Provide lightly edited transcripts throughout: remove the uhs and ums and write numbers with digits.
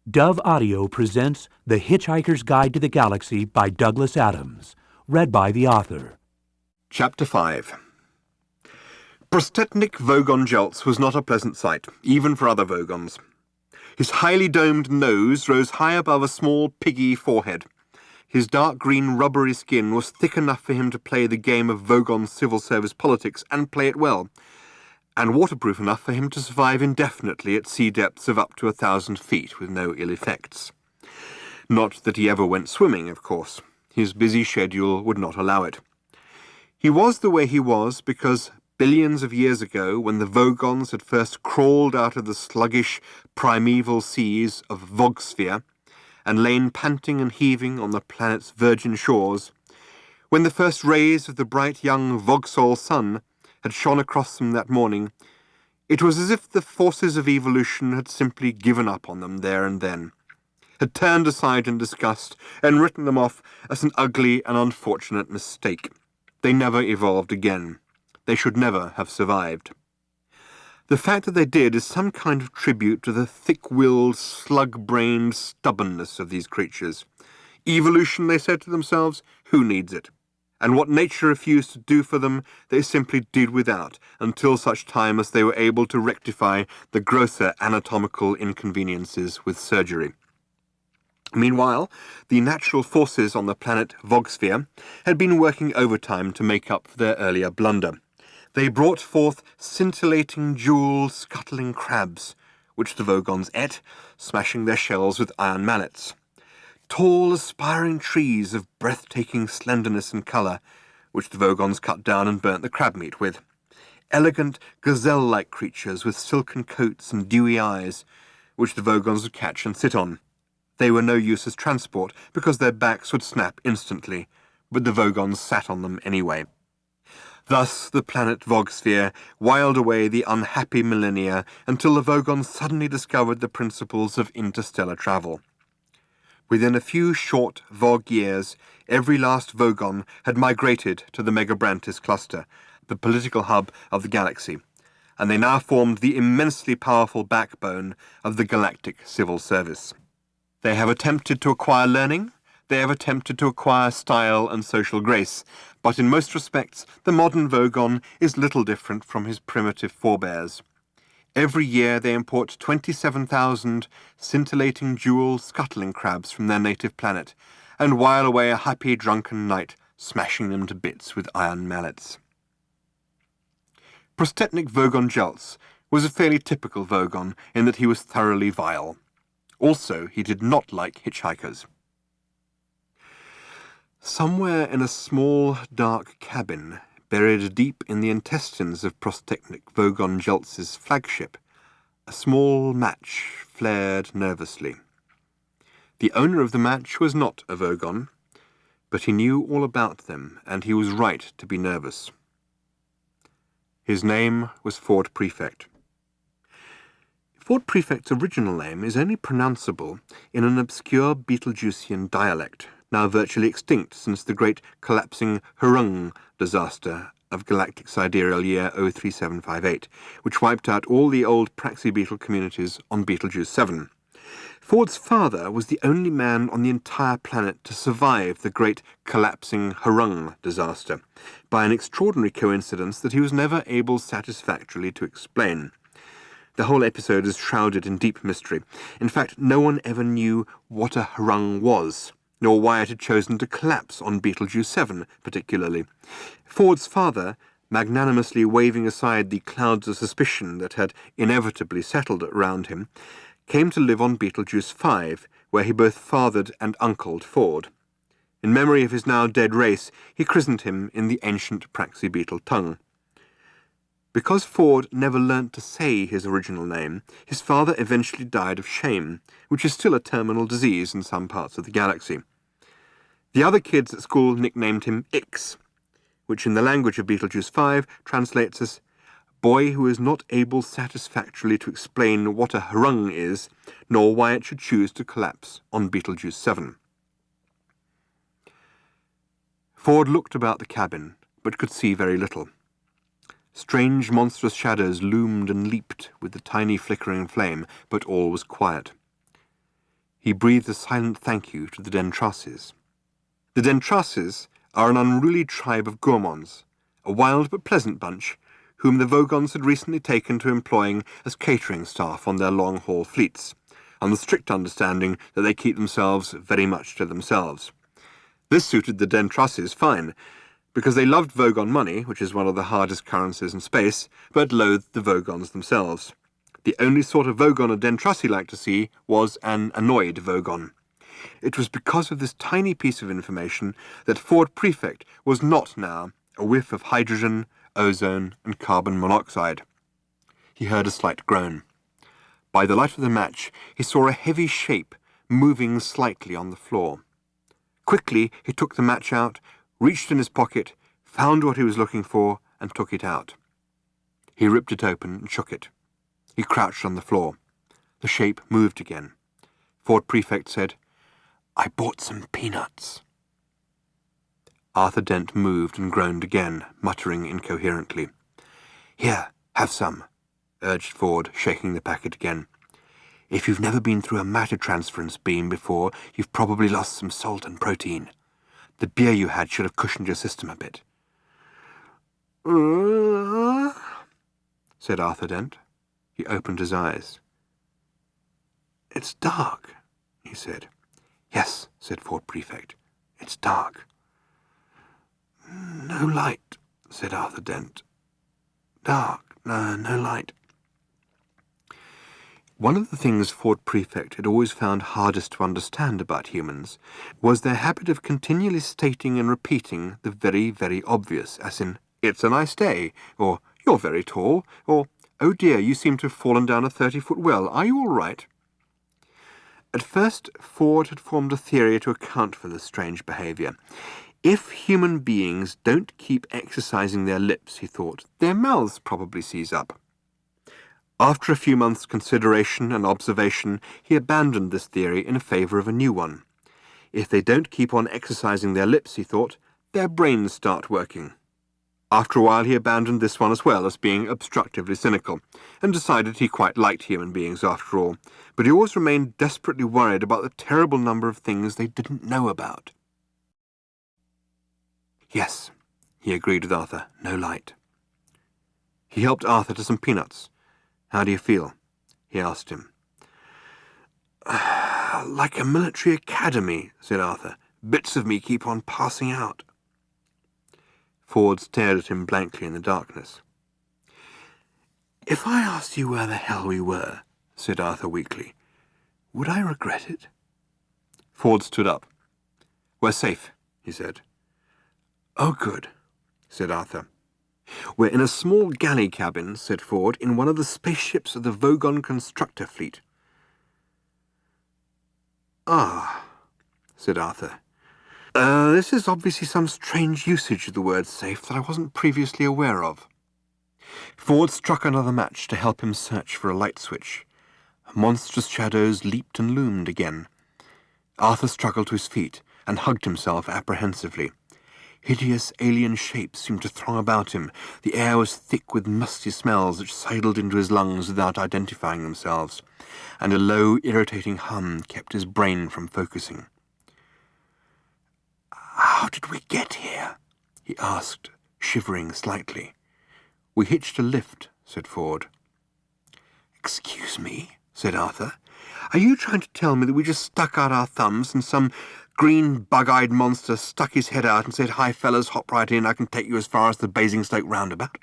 Dove Audio presents The Hitchhiker's Guide to the Galaxy by Douglas Adams, read by the author. Chapter 5. Prostetnik Vogon Jeltz was not a pleasant sight, even for other Vogons. His highly domed nose rose high above a small, piggy forehead. His dark green, rubbery skin was thick enough for him to play the game of Vogon civil service politics and play it well, and waterproof enough for him to survive indefinitely at sea depths of up to 1,000 feet with no ill effects. Not that he ever went swimming, of course. His busy schedule would not allow it. He was the way he was because billions of years ago, when the Vogons had first crawled out of the sluggish, primeval seas of Vogsphere and lain panting and heaving on the planet's virgin shores, when the first rays of the bright young Vogsol sun had shone across them that morning, it was as if the forces of evolution had simply given up on them there and then, had turned aside in disgust and written them off as an ugly and unfortunate mistake. They never evolved again. They should never have survived. The fact that they did is some kind of tribute to the thick-willed, slug-brained stubbornness of these creatures. Evolution, they said to themselves, who needs it? And what nature refused to do for them, they simply did without, until such time as they were able to rectify the grosser anatomical inconveniences with surgery. Meanwhile, the natural forces on the planet Vogsphere had been working overtime to make up for their earlier blunder. They brought forth scintillating, jewel-scuttling crabs, which the Vogons ate, smashing their shells with iron mallets. Tall, aspiring trees of breathtaking slenderness and colour, which the Vogons cut down and burnt the crab meat with. Elegant, gazelle-like creatures with silken coats and dewy eyes, which the Vogons would catch and sit on. They were no use as transport, because their backs would snap instantly, but the Vogons sat on them anyway. Thus the planet Vogsphere whiled away the unhappy millennia until the Vogons suddenly discovered the principles of interstellar travel. Within a few short Vog years, every last Vogon had migrated to the Megabrantis cluster, the political hub of the galaxy, and they now formed the immensely powerful backbone of the galactic civil service. They have attempted to acquire learning, they have attempted to acquire style and social grace, but in most respects the modern Vogon is little different from his primitive forebears. Every year they import 27,000 scintillating jewel scuttling crabs from their native planet, and while away a happy drunken night, smashing them to bits with iron mallets. Prostetnik Vogon Jeltz was a fairly typical Vogon in that he was thoroughly vile. Also, he did not like hitchhikers. Somewhere in a small, dark cabin, buried deep in the intestines of Prostetnik Vogon Jeltz's flagship, a small match flared nervously. The owner of the match was not a Vogon, but he knew all about them, and he was right to be nervous. His name was Ford Prefect. Ford Prefect's original name is only pronounceable in an obscure Betelgeusian dialect, now virtually extinct since the great collapsing Hurung disaster of galactic sidereal year 03758, which wiped out all the old Praxi-Beetle communities on Betelgeuse 7. Ford's father was the only man on the entire planet to survive the great collapsing Hurung disaster, by an extraordinary coincidence that he was never able satisfactorily to explain. The whole episode is shrouded in deep mystery. In fact, no one ever knew what a Hurung was, nor why it had chosen to collapse on Betelgeuse 7 particularly. Ford's father, magnanimously waving aside the clouds of suspicion that had inevitably settled around him, came to live on Betelgeuse 5, where he both fathered and uncled Ford. In memory of his now dead race, he christened him in the ancient Praxi-Beetle tongue. Because Ford never learnt to say his original name, his father eventually died of shame, which is still a terminal disease in some parts of the galaxy. The other kids at school nicknamed him Ix, which in the language of Betelgeuse 5 translates as boy who is not able satisfactorily to explain what a Hurung is, nor why it should choose to collapse on Betelgeuse 7. Ford looked about the cabin, but could see very little. Strange, monstrous shadows loomed and leaped with the tiny flickering flame, but all was quiet. He breathed a silent thank you to the Dentrasses. The Dentrasses are an unruly tribe of gourmands, a wild but pleasant bunch, whom the Vogons had recently taken to employing as catering staff on their long-haul fleets, on the strict understanding that they keep themselves very much to themselves. This suited the Dentrasses fine, because they loved Vogon money, which is one of the hardest currencies in space, but loathed the Vogons themselves. The only sort of Vogon a Dentrassi liked to see was an annoyed Vogon. It was because of this tiny piece of information that Ford Prefect was not now a whiff of hydrogen, ozone, and carbon monoxide. He heard a slight groan. By the light of the match, he saw a heavy shape moving slightly on the floor. Quickly, he took the match out, reached in his pocket, found what he was looking for, and took it out. He ripped it open and shook it. He crouched on the floor. The shape moved again. Ford Prefect said, "I bought some peanuts." Arthur Dent moved and groaned again, muttering incoherently. "Here, have some," urged Ford, shaking the packet again. "If you've never been through a matter transference beam before, you've probably lost some salt and protein. The beer you had should have cushioned your system a bit." Said Arthur Dent. He opened his eyes. "It's dark," he said. "Yes," said Ford Prefect. "It's dark." "No light," said Arthur Dent. "Dark, no light." One of the things Ford Prefect had always found hardest to understand about humans was their habit of continually stating and repeating the very, very obvious, as in, "It's a nice day," or "You're very tall," or "Oh dear, you seem to have fallen down a 30-foot well. Are you all right?" At first, Ford had formed a theory to account for this strange behaviour. If human beings don't keep exercising their lips, he thought, their mouths probably seize up. After a few months' consideration and observation, he abandoned this theory in favour of a new one. If they don't keep on exercising their lips, he thought, their brains start working. After a while he abandoned this one as well, as being obstructively cynical, and decided he quite liked human beings after all, but he always remained desperately worried about the terrible number of things they didn't know about. "Yes," he agreed with Arthur, "no light." He helped Arthur to some peanuts. "How do you feel?" he asked him. "Like a military academy," said Arthur. "Bits of me keep on passing out." Ford stared at him blankly in the darkness. "If I asked you where the hell we were," said Arthur weakly, "would I regret it?" Ford stood up. "We're safe," he said. "Oh, good," said Arthur. "We're in a small galley cabin," said Ford, "in one of the spaceships of the Vogon constructor fleet." "Ah," said Arthur. This is obviously some strange usage of the word safe that I wasn't previously aware of." Ford struck another match to help him search for a light switch. Monstrous shadows leaped and loomed again. Arthur struggled to his feet and hugged himself apprehensively. Hideous alien shapes seemed to throng about him. The air was thick with musty smells which sidled into his lungs without identifying themselves, and a low, irritating hum kept his brain from focusing. "How did we get here?" he asked, shivering slightly. "We hitched a lift," said Ford. "Excuse me," said Arthur. "Are you trying to tell me that we just stuck out our thumbs and some green bug-eyed monster stuck his head out and said, 'Hi, fellas, hop right in, I can take you as far as the Basingstoke roundabout'?"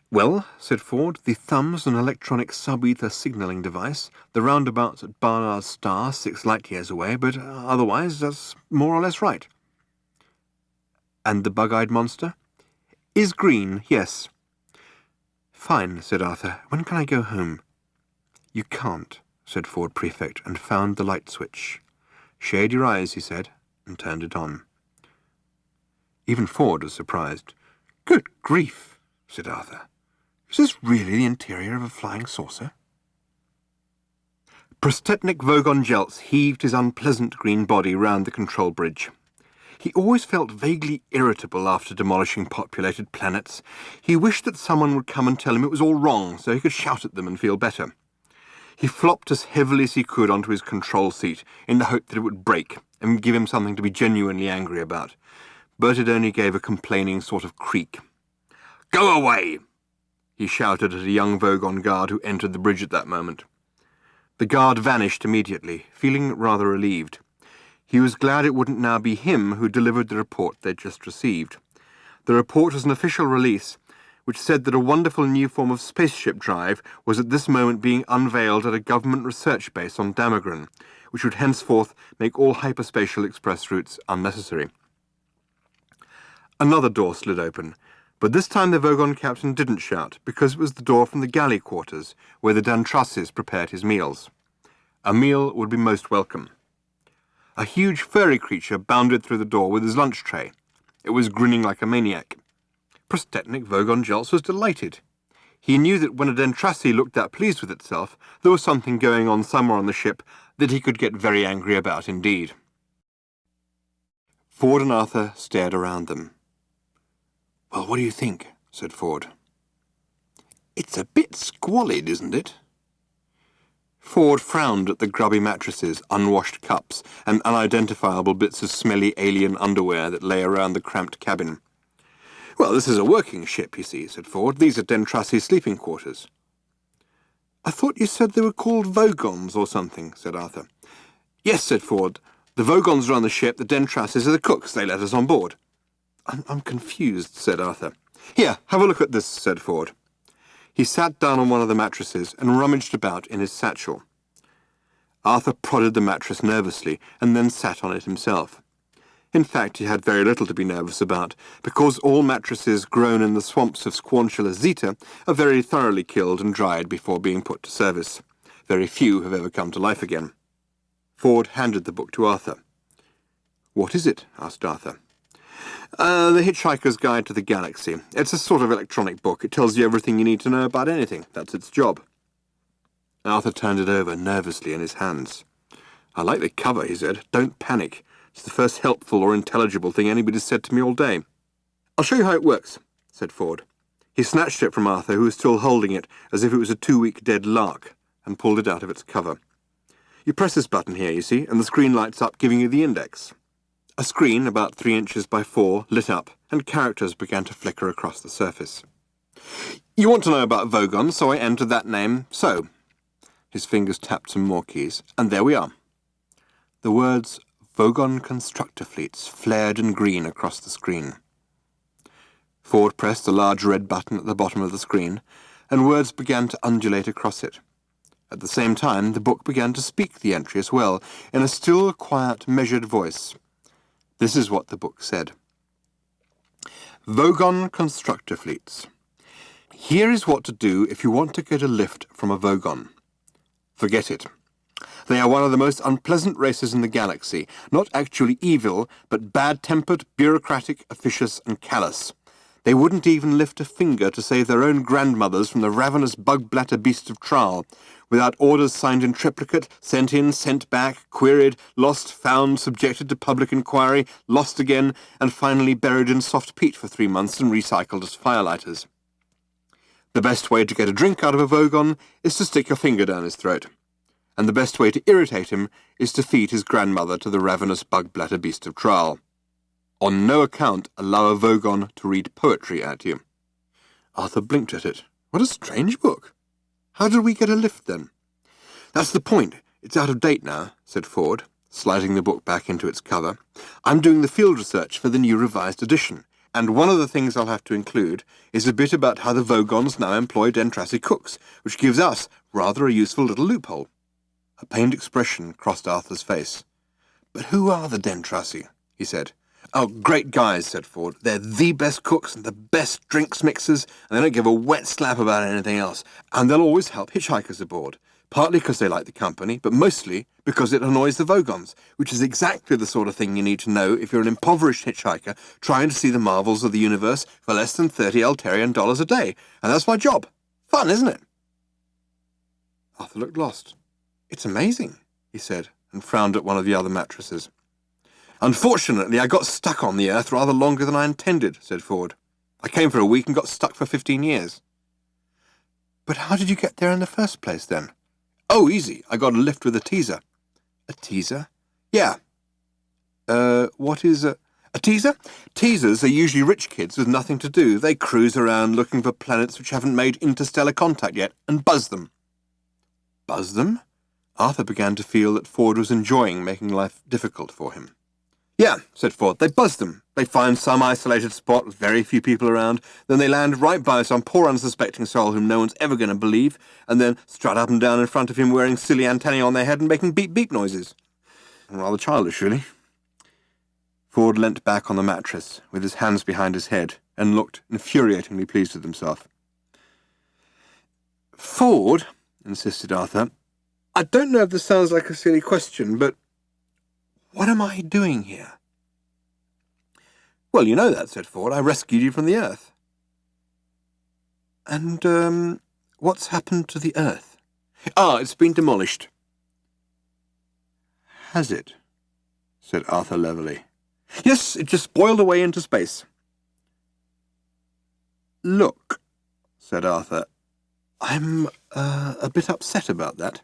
"Well," said Ford, "the thumb's an electronic sub-ether signalling device. The roundabout's at Barnard's Star, 6 light-years away, but otherwise that's more or less right." "And the bug-eyed monster?" "Is green, yes." "Fine," said Arthur. "When can I go home?" "You can't," said Ford Prefect, and found the light switch. "Shade your eyes," he said, and turned it on. Even Ford was surprised. "Good grief," said Arthur. "Is this really the interior of a flying saucer?" Prostetnik Vogon Jeltz heaved his unpleasant green body round the control bridge. He always felt vaguely irritable after demolishing populated planets. He wished that someone would come and tell him it was all wrong, so he could shout at them and feel better. He flopped as heavily as he could onto his control seat in the hope that it would break and give him something to be genuinely angry about, but it only gave a complaining sort of creak. "Go away!" he shouted at a young Vogon guard who entered the bridge at that moment. The guard vanished immediately, feeling rather relieved. He was glad it wouldn't now be him who delivered the report they'd just received. The report was an official release, which said that a wonderful new form of spaceship drive was at this moment being unveiled at a government research base on Damagran, which would henceforth make all hyperspatial express routes unnecessary. Another door slid open, but this time the Vogon captain didn't shout, because it was the door from the galley quarters, where the Dantrasses prepared his meals. A meal would be most welcome. A huge furry creature bounded through the door with his lunch tray. It was grinning like a maniac. Prostetnik Vogon Jeltz was delighted. He knew that when a Dentrassi looked that pleased with itself, there was something going on somewhere on the ship that he could get very angry about indeed. Ford and Arthur stared around them. "Well, what do you think?" said Ford. "It's a bit squalid, isn't it?" Ford frowned at the grubby mattresses, unwashed cups, and unidentifiable bits of smelly alien underwear that lay around the cramped cabin. "Well, this is a working ship, you see," said Ford. "These are Dentrassi sleeping quarters." "I thought you said they were called Vogons or something," said Arthur. "Yes," said Ford. "The Vogons are on the ship, the Dentrassis are the cooks. They let us on board." I'm confused," said Arthur. "Here, have a look at this," said Ford. He sat down on one of the mattresses and rummaged about in his satchel. Arthur prodded the mattress nervously and then sat on it himself. In fact, he had very little to be nervous about, because all mattresses grown in the swamps of Squanchula Zeta are very thoroughly killed and dried before being put to service. Very few have ever come to life again. Ford handed the book to Arthur. "What is it?" asked Arthur. The Hitchhiker's Guide to the Galaxy. It's a sort of electronic book. It tells you everything you need to know about anything. That's its job." Arthur turned it over nervously in his hands. "I like the cover," he said. "Don't panic. It's the first helpful or intelligible thing anybody's said to me all day." "I'll show you how it works," said Ford. He snatched it from Arthur, who was still holding it as if it was a 2-week dead lark, and pulled it out of its cover. "You press this button here, you see, and the screen lights up, giving you the index." A screen, about 3 inches by 4, lit up, and characters began to flicker across the surface. "You want to know about Vogon, so I entered that name, so." His fingers tapped some more keys, and there we are. The words Vogon Constructor Fleets flared in green across the screen. Ford pressed a large red button at the bottom of the screen, and words began to undulate across it. At the same time, the book began to speak the entry as well, in a still, quiet, measured voice. This is what the book said. Vogon Constructor Fleets. Here is what to do if you want to get a lift from a Vogon. Forget it. They are one of the most unpleasant races in the galaxy, not actually evil, but bad-tempered, bureaucratic, officious, and callous. They wouldn't even lift a finger to save their own grandmothers from the ravenous bug-blatter beasts of Traal, without orders signed in triplicate, sent in, sent back, queried, lost, found, subjected to public inquiry, lost again, and finally buried in soft peat for 3 months and recycled as firelighters. The best way to get a drink out of a Vogon is to stick your finger down his throat, and the best way to irritate him is to feed his grandmother to the ravenous bug-blatter beast of Traal. On no account allow a Vogon to read poetry at you. Arthur blinked at it. What a strange book. How did we get a lift, then? That's the point. It's out of date now, said Ford, sliding the book back into its cover. I'm doing the field research for the new revised edition, and one of the things I'll have to include is a bit about how the Vogons now employ Dentrassi cooks, which gives us rather a useful little loophole. A pained expression crossed Arthur's face. But who are the Dentrassi? He said. Oh, great guys, said Ford. They're the best cooks and the best drinks mixers, and they don't give a wet slap about anything else. And they'll always help hitchhikers aboard, partly because they like the company, but mostly because it annoys the Vogons, which is exactly the sort of thing you need to know if you're an impoverished hitchhiker trying to see the marvels of the universe for less than 30 Altarian dollars a day. And that's my job. Fun, isn't it? Arthur looked lost. It's amazing, he said, and frowned at one of the other mattresses. Unfortunately, I got stuck on the Earth rather longer than I intended, said Ford. I came for a week and got stuck for 15 years. But how did you get there in the first place, then? Oh, easy. I got a lift with a teaser. A teaser? Yeah. What is a teaser? Teasers are usually rich kids with nothing to do. They cruise around looking for planets which haven't made interstellar contact yet and buzz them. Buzz them? Arthur began to feel that Ford was enjoying making life difficult for him. Yeah, said Ford, they buzz them. They find some isolated spot with very few people around, then they land right by some poor unsuspecting soul whom no one's ever going to believe, and then strut up and down in front of him wearing silly antennae on their head and making beep-beep noises. Rather childish, really. Ford leant back on the mattress, with his hands behind his head, and looked infuriatingly pleased with himself. Ford, insisted Arthur, I don't know if this sounds like a silly question, but what am I doing here? Well, you know that, said Ford. I rescued you from the Earth. And, what's happened to the Earth? Ah, it's been demolished. Has it? Said Arthur levelly. Yes, it just boiled away into space. Look, said Arthur, I'm a bit upset about that.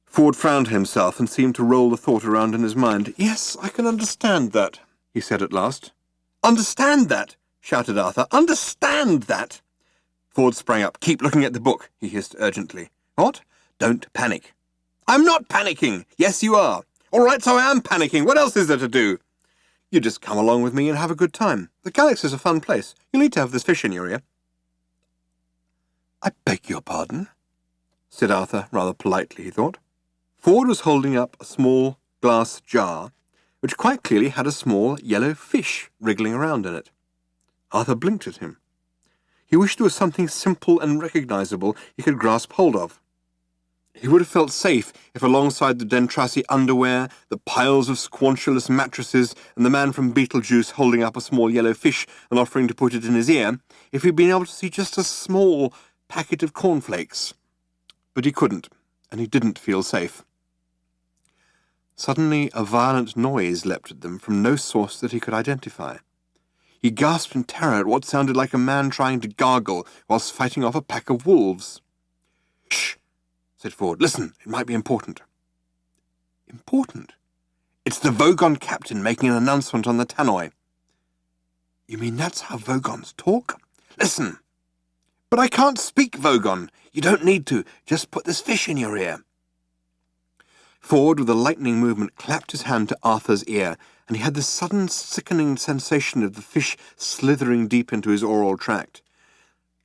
Ford frowned himself and seemed to roll the thought around in his mind. Yes, I can understand that, he said at last. Understand that, shouted Arthur. Understand that. Ford sprang up. Keep looking at the book, he hissed urgently. What? Don't panic. I'm not panicking. Yes, you are. All right, so I am panicking. What else is there to do? You just come along with me and have a good time. The galaxy's a fun place. You'll need to have this fish in your ear. I beg your pardon, said Arthur, rather politely, he thought. Ford was holding up a small glass jar, which quite clearly had a small yellow fish wriggling around in it. Arthur blinked at him. He wished there was something simple and recognizable he could grasp hold of. He would have felt safe if alongside the Dentrassi underwear, the piles of squanchulous mattresses, and the man from Beetlejuice holding up a small yellow fish and offering to put it in his ear, if he'd been able to see just a small packet of cornflakes. But he couldn't, and he didn't feel safe. Suddenly a violent noise leapt at them from no source that he could identify. He gasped in terror at what sounded like a man trying to gargle whilst fighting off a pack of wolves. Shh, said Ford. Listen, it might be important. Important? It's the Vogon captain making an announcement on the tannoy. You mean that's how Vogons talk? Listen. But I can't speak Vogon. You don't need to. Just put this fish in your ear. Ford, with a lightning movement, clapped his hand to Arthur's ear, and he had the sudden sickening sensation of the fish slithering deep into his oral tract.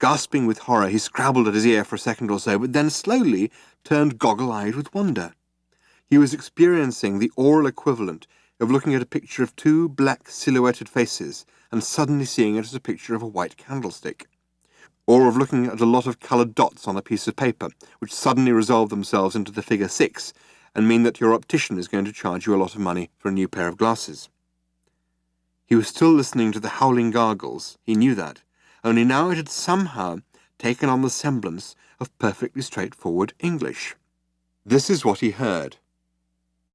Gasping with horror, he scrabbled at his ear for a second or so, but then slowly turned goggle-eyed with wonder. He was experiencing the oral equivalent of looking at a picture of two black silhouetted faces and suddenly seeing it as a picture of a white candlestick. Or of looking at a lot of coloured dots on a piece of paper, which suddenly resolve themselves into the figure 6, and mean that your optician is going to charge you a lot of money for a new pair of glasses. He was still listening to the howling gargles, he knew that, only now it had somehow taken on the semblance of perfectly straightforward English. This is what he heard.